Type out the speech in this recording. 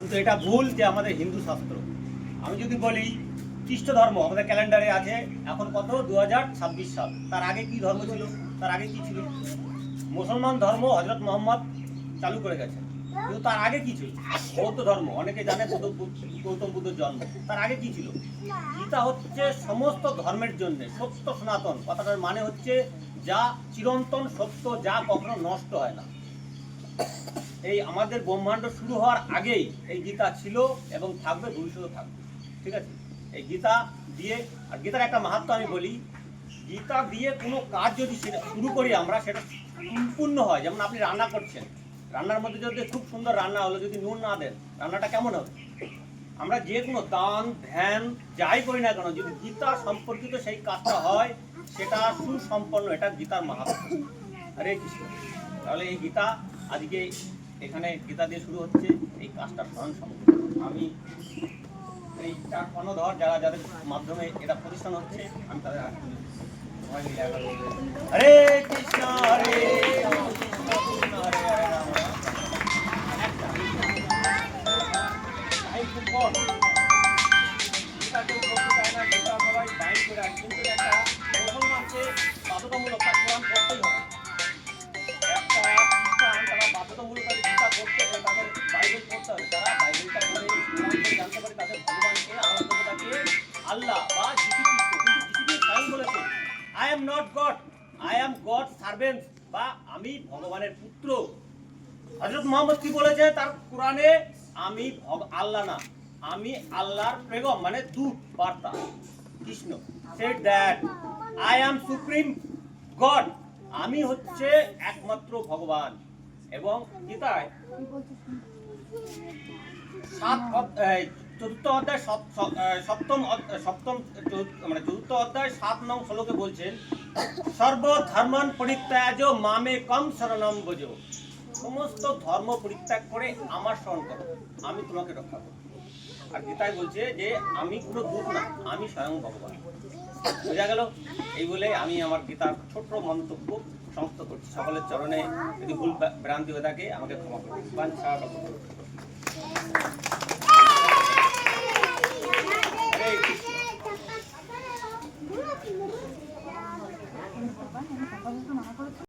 কিন্তু এটা ভুল যে আমাদের হিন্দু শাস্ত্র। আমি যদি বলি খ্রিস্ট ধর্ম আমাদের ক্যালেন্ডারে আছে এখন কত 2026 সাল। তার আগে কি ধর্ম ছিল? তার আগে কি ছিল? মুসলমান ধর্ম হযরত মুহাম্মদ চালু করে গেছেন, কিন্তু তার আগে কি ছিল? বৌদ্ধ ধর্ম, অনেকে জানে গৌতম বুদ্ধের জন্ম। তার আগে কি ছিল? গীতা হচ্ছে সমস্ত ধর্মের জন্য সত্য সনাতন। কথাটার মানে হচ্ছে যা চিরন্তন সত্য, যা কখনো নষ্ট হয় না। এই আমাদের ব্রহ্মাণ্ড শুরু হওয়ার আগেই এই গীতা ছিল এবং থাকবে, ভবিষ্যতে থাকবে। ঠিক আছে? এই গীতা দিয়ে, আর গীতার একটা মাহাত্ম্য আমি বলি, গীতা দিয়ে কোনো কাজ যদি শুরু করি আমরা, সেটা সম্পূর্ণ হয়। যেমন আপনি রান্না করছেন, রান্নার মধ্যে যদি খুব সুন্দর রান্না হলো, যদি নুন না দেন, রান্নাটা কেমন হবে? আমরা যে কোনো দান ধ্যান যাই করি না কেন, যদি গীতা সম্পর্কিত সেই কাজটা হয়, সেটা সুসম্পন্ন। এটা গীতার মাহাত্ম্য। হরে কৃষ্ণ। তাহলে এই গীতা আজকে এখানে গীতা দিয়ে শুরু হচ্ছে, এই কাজটা স্মরণ সম্পূর্ণ। আমি এই চার কর্ণধর যারা যাদের মাধ্যমে এটা প্রতিষ্ঠান হচ্ছে, আমি তাদের সবাই মিলে হরে কৃষ্ণ হরে কৃষ্ণ কৃষ্ণ হরে হরে রাম রাম। একটা খুব কম গীতা কেউ করতে চায় না, গীতা সবাই বাইন করে আসে, কিন্তু একটা মুসলমানকে বাধ্যতামূলক তার কোরআন করতেই হবে। একটা খ্রিস্টান তারা বাধ্যতামূলক গীতা করতে হবে, তাদের বাইবেল পড়তে হবে। তারা বাইবেলটা পড়ে জানতে পারে তাদের ভগবানকে, আনন্দটাকে আল্লাহ বা যিশু খ্রিস্ট। কিন্তু যিশু স্বয়ং বলেছে, I am not god, I am god servant, বা আমি ভগবানের পুত্র। হযরত মুহাম্মদ কি বলেছে তার কোরআনে? আমি আল্লাহ না, আমি আল্লাহর পেগম, মানে দূত বার্তা। Krishna said that I am supreme God, আমি হচ্ছে একমাত্র ভগবান। এবং গীতায় চতুর্থ অধ্যায় মানে চতুর্থ অধ্যায় 7 নং শ্লোকে বলছেন, সর্বধর্মান পরিত্যাজ্য মামেকং শরণং ব্রজ, সমস্ত ধর্ম পরিত্যাগ করে আমার শরণ করো, আমি তোমাকে রক্ষা করব। আর গীতায় বলছে যে আমি কোনো দূত না, আমি স্বয়ং ভগবান। বোঝা গেল? এই বলে আমি আমার গীতার ছোট্ট মন্তব্য সমাপ্ত করছি। সকলের চরণে যদি ভুল ভ্রান্তি হয়ে থাকে আমাকে ক্ষমা করুন।